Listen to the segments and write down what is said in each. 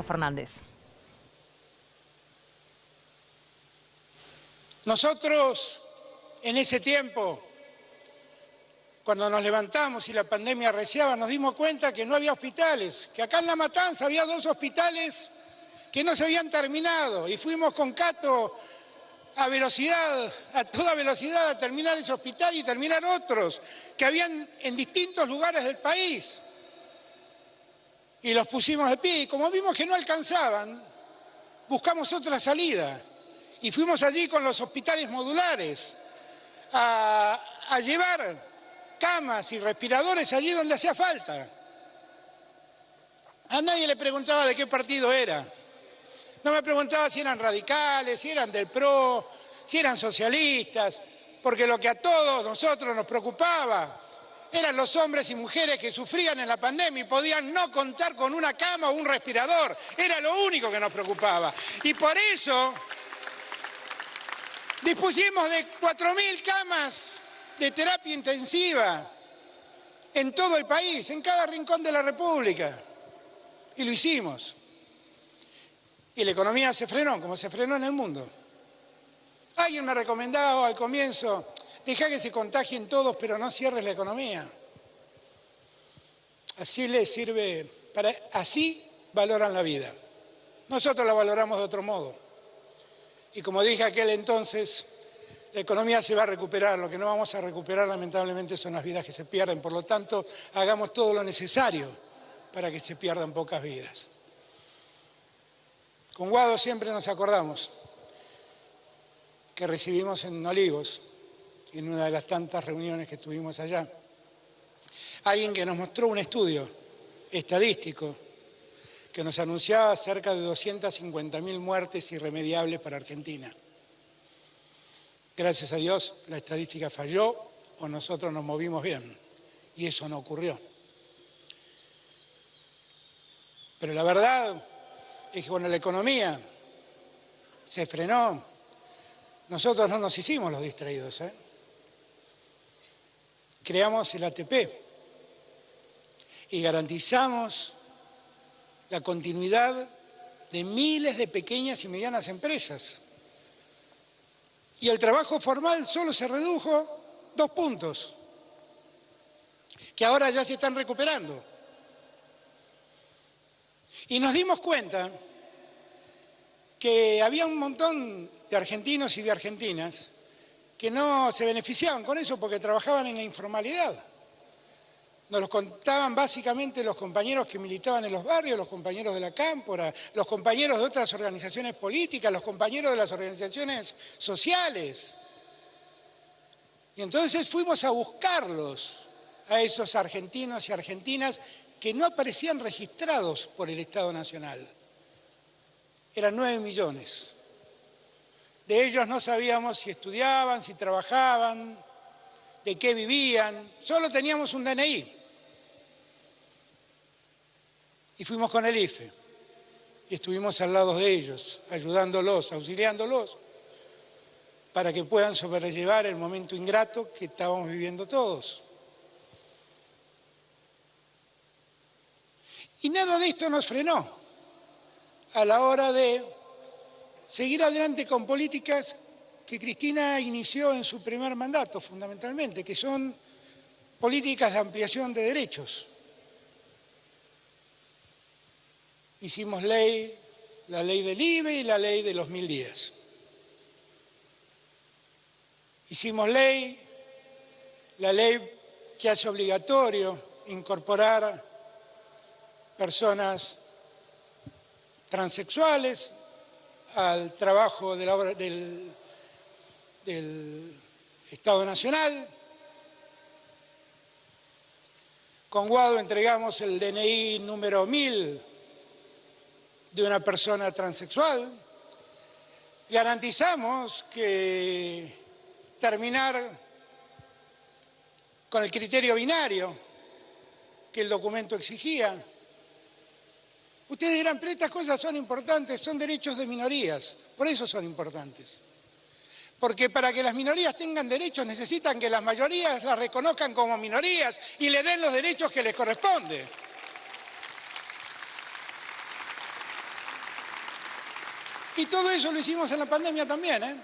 Fernández. Nosotros, en ese tiempo, cuando nos levantamos y la pandemia arreciaba, nos dimos cuenta que no había hospitales, que acá en La Matanza había 2 hospitales que no se habían terminado, y fuimos con Cato a toda velocidad, a terminar ese hospital y terminar otros que habían en distintos lugares del país. Y los pusimos de pie, y como vimos que no alcanzaban, buscamos otra salida. Y fuimos allí con los hospitales modulares a llevar camas y respiradores allí donde hacía falta. A nadie le preguntaba de qué partido era. No me preguntaba si eran radicales, si eran del PRO, si eran socialistas, porque lo que a todos nosotros nos preocupaba eran los hombres y mujeres que sufrían en la pandemia y podían no contar con una cama o un respirador. Era lo único que nos preocupaba. Y por eso dispusimos de 4.000 camas de terapia intensiva en todo el país, en cada rincón de la República. Y lo hicimos. Y la economía se frenó, como se frenó en el mundo. Alguien me recomendaba al comienzo, deja que se contagien todos, pero no cierres la economía. Así les sirve, así valoran la vida. Nosotros la valoramos de otro modo. Y como dije aquel entonces, la economía se va a recuperar. Lo que no vamos a recuperar, lamentablemente, son las vidas que se pierden. Por lo tanto, hagamos todo lo necesario para que se pierdan pocas vidas. Con Guado siempre nos acordamos que recibimos en Olivos, en una de las tantas reuniones que tuvimos allá, alguien que nos mostró un estudio estadístico que nos anunciaba cerca de 250.000 muertes irremediables para Argentina. Gracias a Dios la estadística falló o nosotros nos movimos bien y eso no ocurrió. Pero la verdad es que cuando la economía se frenó, nosotros no nos hicimos los distraídos, Creamos el ATP y garantizamos la continuidad de miles de pequeñas y medianas empresas. Y el trabajo formal solo se redujo 2 puntos, que ahora ya se están recuperando. Y nos dimos cuenta que había un montón de argentinos y de argentinas que no se beneficiaban con eso porque trabajaban en la informalidad. Nos lo contaban básicamente los compañeros que militaban en los barrios, los compañeros de la Cámpora, los compañeros de otras organizaciones políticas, los compañeros de las organizaciones sociales. Y entonces fuimos a buscarlos, a esos argentinos y argentinas que no aparecían registrados por el Estado Nacional. Eran 9 millones. De ellos no sabíamos si estudiaban, si trabajaban, de qué vivían. Solo teníamos un DNI. Y fuimos con el IFE. Y estuvimos al lado de ellos, ayudándolos, auxiliándolos, para que puedan sobrellevar el momento ingrato que estábamos viviendo todos. Y nada de esto nos frenó a la hora de seguir adelante con políticas que Cristina inició en su primer mandato, fundamentalmente, que son políticas de ampliación de derechos. Hicimos la ley del IVE y la ley de los 1000 días. Hicimos la ley que hace obligatorio incorporar personas transexuales al trabajo de la obra del Estado Nacional. Con Guado entregamos el DNI número 1000 de una persona transexual. Garantizamos que terminar con el criterio binario que el documento exigía. Ustedes dirán, pero estas cosas son importantes, son derechos de minorías, por eso son importantes. Porque para que las minorías tengan derechos necesitan que las mayorías las reconozcan como minorías y le den los derechos que les corresponden. Y todo eso lo hicimos en la pandemia también, ¿eh?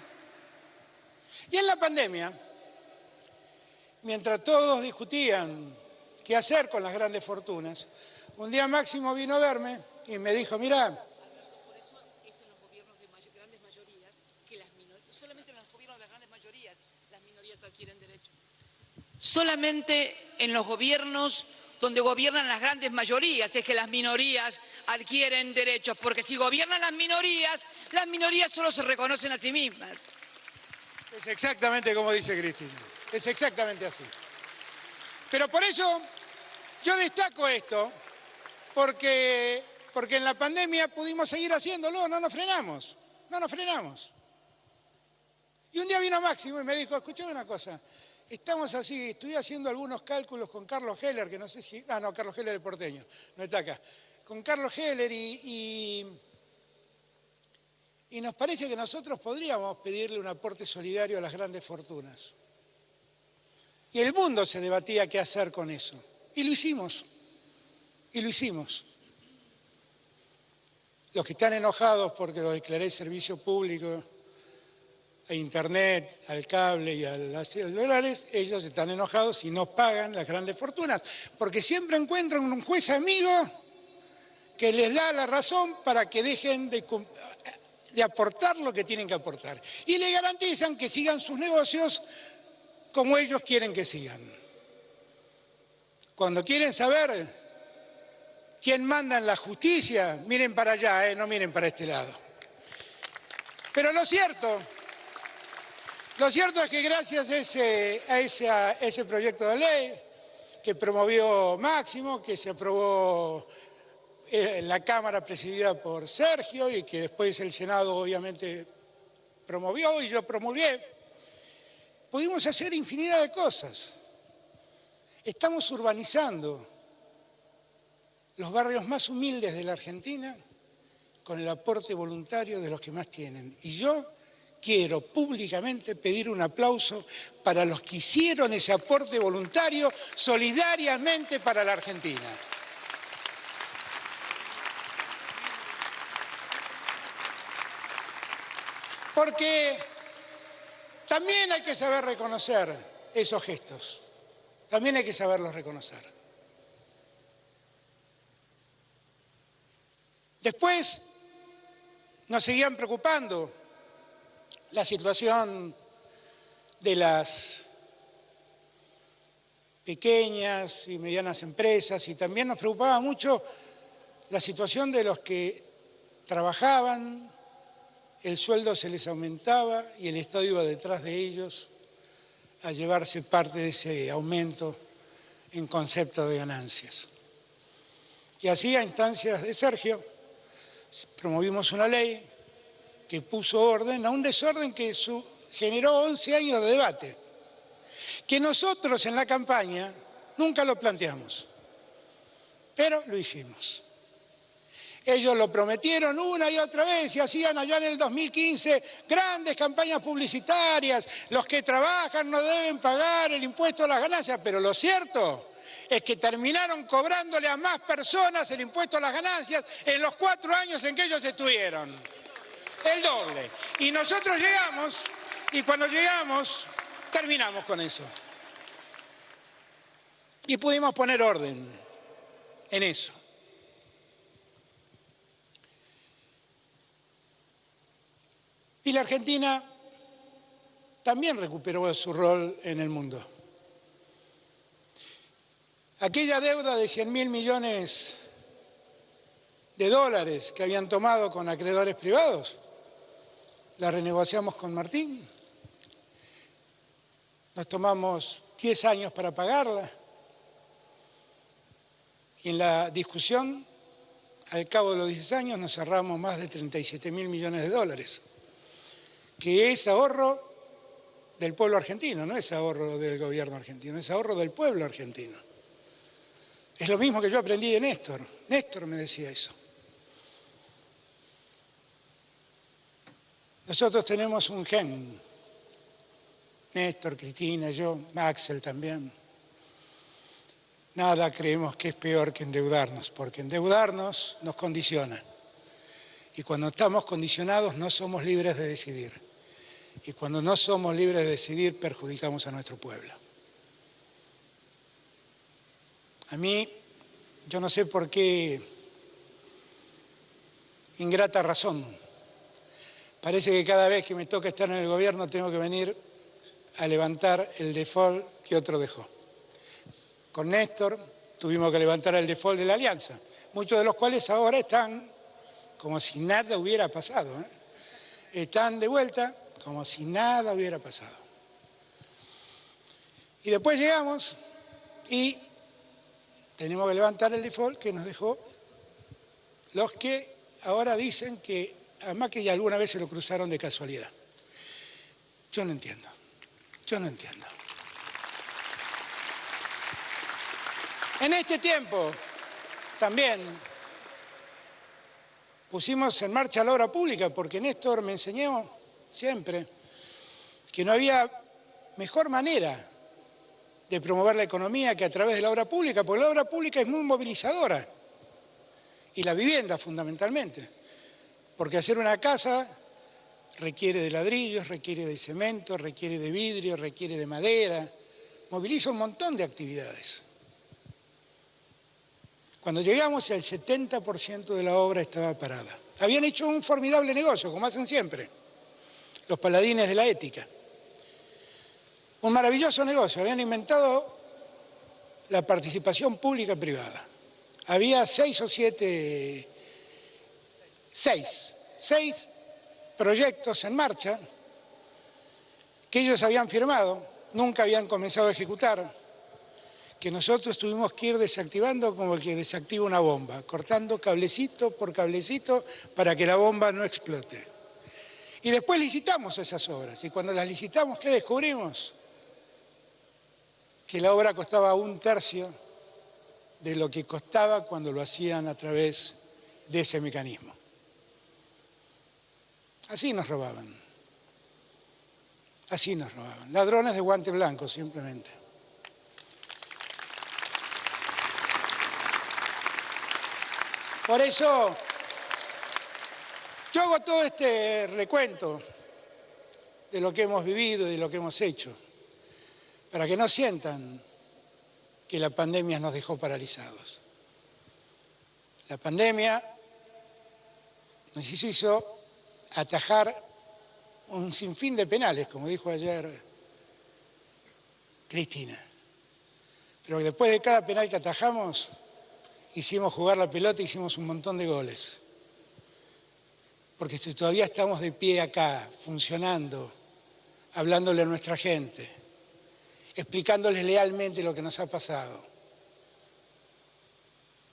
Y en la pandemia, mientras todos discutían qué hacer con las grandes fortunas, un día Máximo vino a verme y me dijo, mirá, Alberto, por eso es en los gobiernos de grandes mayorías que solamente en los gobiernos de las grandes mayorías las minorías adquieren derechos. Solamente en los gobiernos donde gobiernan las grandes mayorías es que las minorías adquieren derechos, porque si gobiernan las minorías solo se reconocen a sí mismas. es exactamente como dice Cristina, es exactamente así. Pero por eso yo destaco esto, porque en la pandemia pudimos seguir haciéndolo, no nos frenamos. Y un día vino Máximo y me dijo, escuchame una cosa, estamos así, estoy haciendo algunos cálculos con Carlos Heller, que no sé si... Ah, no, Carlos Heller es porteño, no está acá. Con Carlos Heller y nos parece que nosotros podríamos pedirle un aporte solidario a las grandes fortunas. Y el mundo se debatía qué hacer con eso. Y lo hicimos. Los que están enojados porque lo declaré servicio público a Internet, al cable y a las dólares, ellos están enojados y no pagan las grandes fortunas, porque siempre encuentran un juez amigo que les da la razón para que dejen de aportar lo que tienen que aportar. Y le garantizan que sigan sus negocios como ellos quieren que sigan. Cuando quieren saber quién manda en la justicia, miren para allá, no miren para este lado. Pero lo cierto es que gracias a ese proyecto de ley que promovió Máximo, que se aprobó en la Cámara presidida por Sergio y que después el Senado obviamente promovió y yo promulgué, pudimos hacer infinidad de cosas. Estamos urbanizando los barrios más humildes de la Argentina con el aporte voluntario de los que más tienen. Y yo quiero públicamente pedir un aplauso para los que hicieron ese aporte voluntario solidariamente para la Argentina. Porque también hay que saber reconocer esos gestos, también hay que saberlos reconocer. Después nos seguían preocupando la situación de las pequeñas y medianas empresas y también nos preocupaba mucho la situación de los que trabajaban, el sueldo se les aumentaba y el Estado iba detrás de ellos a llevarse parte de ese aumento en concepto de ganancias. Y así, a instancias de Sergio, promovimos una ley que puso orden a un desorden que generó 11 años de debate, que nosotros en la campaña nunca lo planteamos, pero lo hicimos. Ellos lo prometieron una y otra vez y hacían allá en el 2015 grandes campañas publicitarias. Los que trabajan no deben pagar el impuesto a las ganancias, pero lo cierto es que terminaron cobrándole a más personas el impuesto a las ganancias en los 4 años en que ellos estuvieron. El doble. Y nosotros llegamos, y cuando llegamos, terminamos con eso. Y pudimos poner orden en eso. Y la Argentina también recuperó su rol en el mundo. Aquella deuda de 100.000 millones de dólares que habían tomado con acreedores privados, la renegociamos con Martín. Nos tomamos 10 años para pagarla. Y en la discusión, al cabo de los 10 años, nos cerramos más de 37.000 millones de dólares. Que es ahorro del pueblo argentino, no es ahorro del gobierno argentino, es ahorro del pueblo argentino. Es lo mismo que yo aprendí de Néstor. Néstor me decía eso. Nosotros tenemos un gen. Néstor, Cristina, yo, Axel también. Nada creemos que es peor que endeudarnos, porque endeudarnos nos condiciona. Y cuando estamos condicionados no somos libres de decidir. Y cuando no somos libres de decidir, perjudicamos a nuestro pueblo. A mí, yo no sé por qué ingrata razón. Parece que cada vez que me toca estar en el gobierno tengo que venir a levantar el default que otro dejó. Con Néstor tuvimos que levantar el default de la Alianza, muchos de los cuales ahora están como si nada hubiera pasado, ¿eh? Están de vuelta como si nada hubiera pasado. Y después llegamos y tenemos que levantar el default que nos dejó los que ahora dicen que, además que ya alguna vez se lo cruzaron de casualidad. Yo no entiendo. En este tiempo también pusimos en marcha la obra pública porque Néstor me enseñó siempre que no había mejor manera de promover la economía que a través de la obra pública, porque la obra pública es muy movilizadora y la vivienda fundamentalmente, porque hacer una casa requiere de ladrillos, requiere de cemento, requiere de vidrio, requiere de madera, moviliza un montón de actividades. Cuando llegamos, el 70% de la obra estaba parada. Habían hecho un formidable negocio, como hacen siempre, los paladines de la ética. Un maravilloso negocio, habían inventado la participación pública-privada. Había 6 proyectos en marcha que ellos habían firmado, nunca habían comenzado a ejecutar, que nosotros tuvimos que ir desactivando como el que desactiva una bomba, cortando cablecito por cablecito para que la bomba no explote. Y después licitamos esas obras, y cuando las licitamos, ¿qué descubrimos? Que la obra costaba 1/3 de lo que costaba cuando lo hacían a través de ese mecanismo. Así nos robaban. Así nos robaban. Ladrones de guante blanco, simplemente. Por eso, yo hago todo este recuento de lo que hemos vivido y de lo que hemos hecho, para que no sientan que la pandemia nos dejó paralizados. La pandemia nos hizo atajar un sinfín de penales, como dijo ayer Cristina. Pero después de cada penal que atajamos, hicimos jugar la pelota, hicimos un montón de goles. Porque si todavía estamos de pie acá, funcionando, hablándole a nuestra gente, explicándoles lealmente lo que nos ha pasado,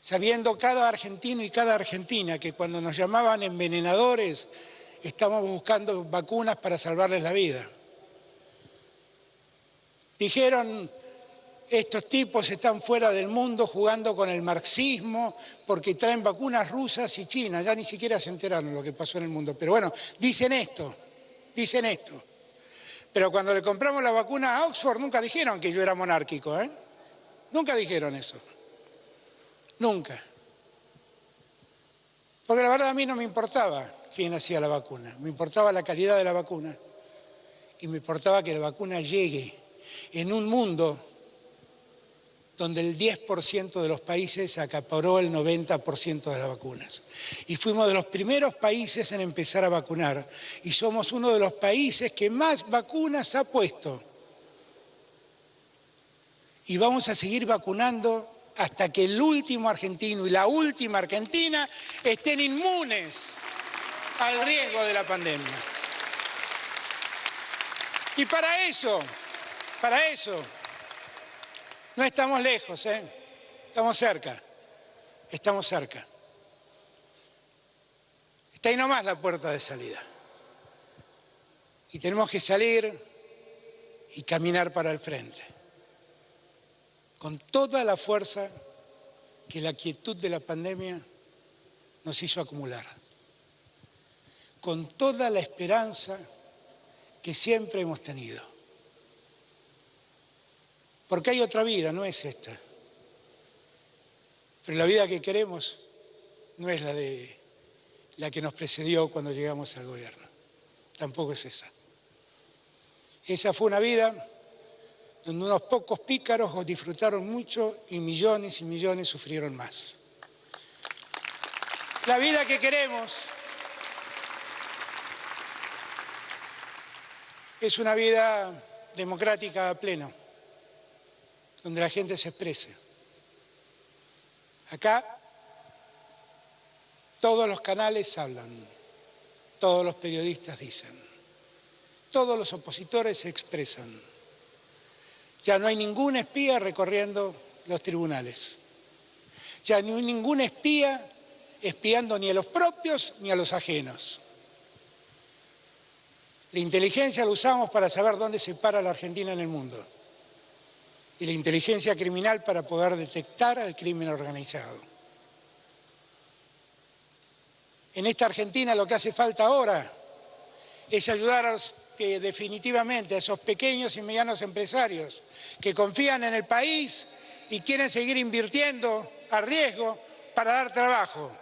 sabiendo cada argentino y cada argentina que cuando nos llamaban envenenadores, estamos buscando vacunas para salvarles la vida. Dijeron, estos tipos están fuera del mundo jugando con el marxismo porque traen vacunas rusas y chinas, ya ni siquiera se enteraron lo que pasó en el mundo. Pero bueno, dicen esto. Pero cuando le compramos la vacuna a Oxford nunca dijeron que yo era monárquico, ¿eh? Nunca dijeron eso. Nunca. Porque la verdad a mí no me importaba quién hacía la vacuna, me importaba la calidad de la vacuna y me importaba que la vacuna llegue en un mundo donde el 10% de los países acaparó el 90% de las vacunas. Y fuimos de los primeros países en empezar a vacunar y somos uno de los países que más vacunas ha puesto. Y vamos a seguir vacunando hasta que el último argentino y la última argentina estén inmunes al riesgo de la pandemia. Y para eso, no estamos lejos, estamos cerca. Está ahí nomás la puerta de salida. Y tenemos que salir y caminar para el frente, con toda la fuerza que la quietud de la pandemia nos hizo acumular, con toda la esperanza que siempre hemos tenido. Porque hay otra vida, no es esta. Pero la vida que queremos no es la de la que nos precedió cuando llegamos al gobierno. Tampoco es esa. Esa fue una vida donde unos pocos pícaros disfrutaron mucho y millones sufrieron más. La vida que queremos es una vida democrática a pleno, donde la gente se exprese. Acá todos los canales hablan, todos los periodistas dicen, todos los opositores se expresan. Ya no hay ningún espía recorriendo los tribunales. Ya no hay ningún espía espiando ni a los propios ni a los ajenos. La inteligencia la usamos para saber dónde se para la Argentina en el mundo. Y la inteligencia criminal para poder detectar al crimen organizado. En esta Argentina lo que hace falta ahora es ayudar a definitivamente a esos pequeños y medianos empresarios que confían en el país y quieren seguir invirtiendo a riesgo para dar trabajo.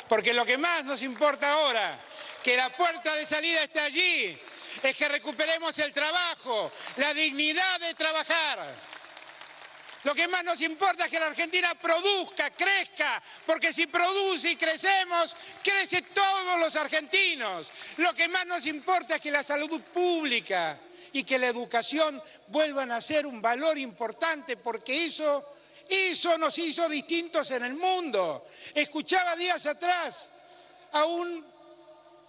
Porque lo que más nos importa ahora, que la puerta de salida está allí, es que recuperemos el trabajo, la dignidad de trabajar. Lo que más nos importa es que la Argentina produzca, crezca, porque si produce y crecemos, crecen todos los argentinos. Lo que más nos importa es que la salud pública y que la educación vuelvan a ser un valor importante, porque eso nos hizo distintos en el mundo. Escuchaba días atrás a un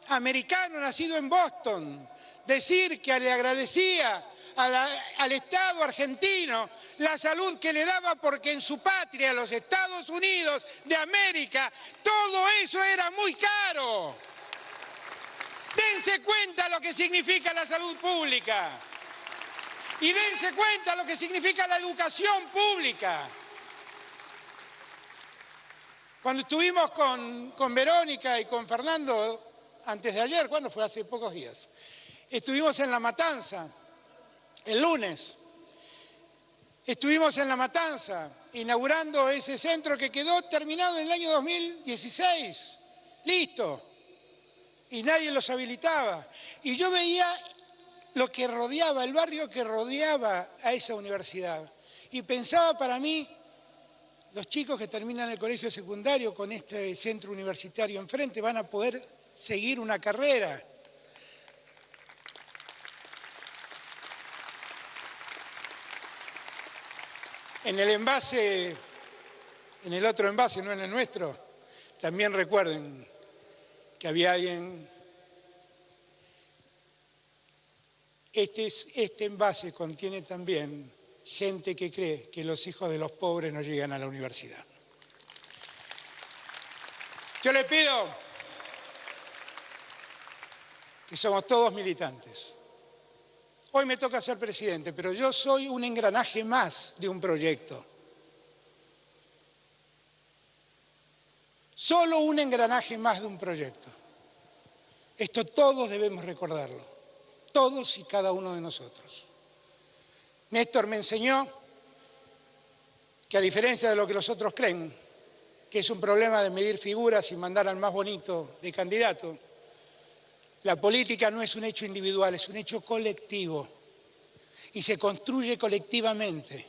americano nacido en Boston decir que le agradecía al Estado argentino la salud que le daba porque en su patria, los Estados Unidos de América, todo eso era muy caro. Dense cuenta lo que significa la salud pública y dense cuenta lo que significa la educación pública. Cuando estuvimos con Verónica y con Fernando antes de ayer, ¿cuándo fue? Hace pocos días, estuvimos en La Matanza. El lunes estuvimos en La Matanza inaugurando ese centro que quedó terminado en el año 2016, listo, y nadie los habilitaba. Y yo veía lo que rodeaba, el barrio que rodeaba a esa universidad, y pensaba para mí, los chicos que terminan el colegio secundario con este centro universitario enfrente van a poder seguir una carrera. En el envase, en el otro envase, no en el nuestro, también recuerden que había alguien. Este envase contiene también gente que cree que los hijos de los pobres no llegan a la universidad. Yo le pido que somos todos militantes. Hoy me toca ser presidente, pero yo soy un engranaje más de un proyecto. Solo un engranaje más de un proyecto. Esto todos debemos recordarlo, todos y cada uno de nosotros. Néstor me enseñó que a diferencia de lo que los otros creen, que es un problema de medir figuras y mandar al más bonito de candidato, la política no es un hecho individual, es un hecho colectivo y se construye colectivamente.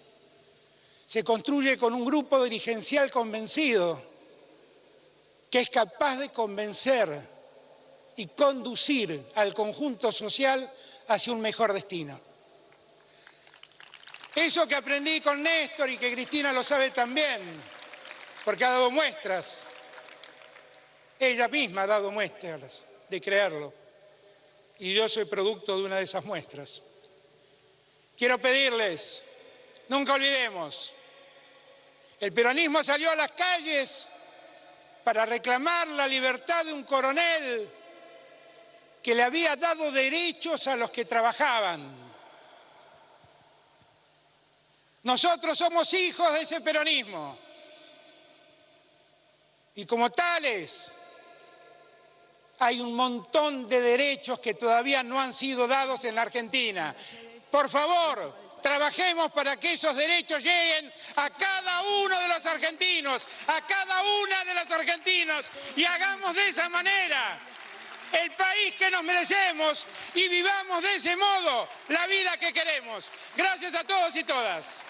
Se construye con un grupo dirigencial convencido que es capaz de convencer y conducir al conjunto social hacia un mejor destino. Eso que aprendí con Néstor y que Cristina lo sabe también, porque ha dado muestras, ella misma ha dado muestras de creerlo. Y yo soy producto de una de esas muestras. Quiero pedirles, nunca olvidemos, el peronismo salió a las calles para reclamar la libertad de un coronel que le había dado derechos a los que trabajaban. Nosotros somos hijos de ese peronismo y como tales hay un montón de derechos que todavía no han sido dados en la Argentina. Por favor, Trabajemos para que esos derechos lleguen a cada uno de los argentinos, a cada una de los argentinos, y hagamos de esa manera el país que nos merecemos y vivamos de ese modo la vida que queremos. Gracias a todos y todas.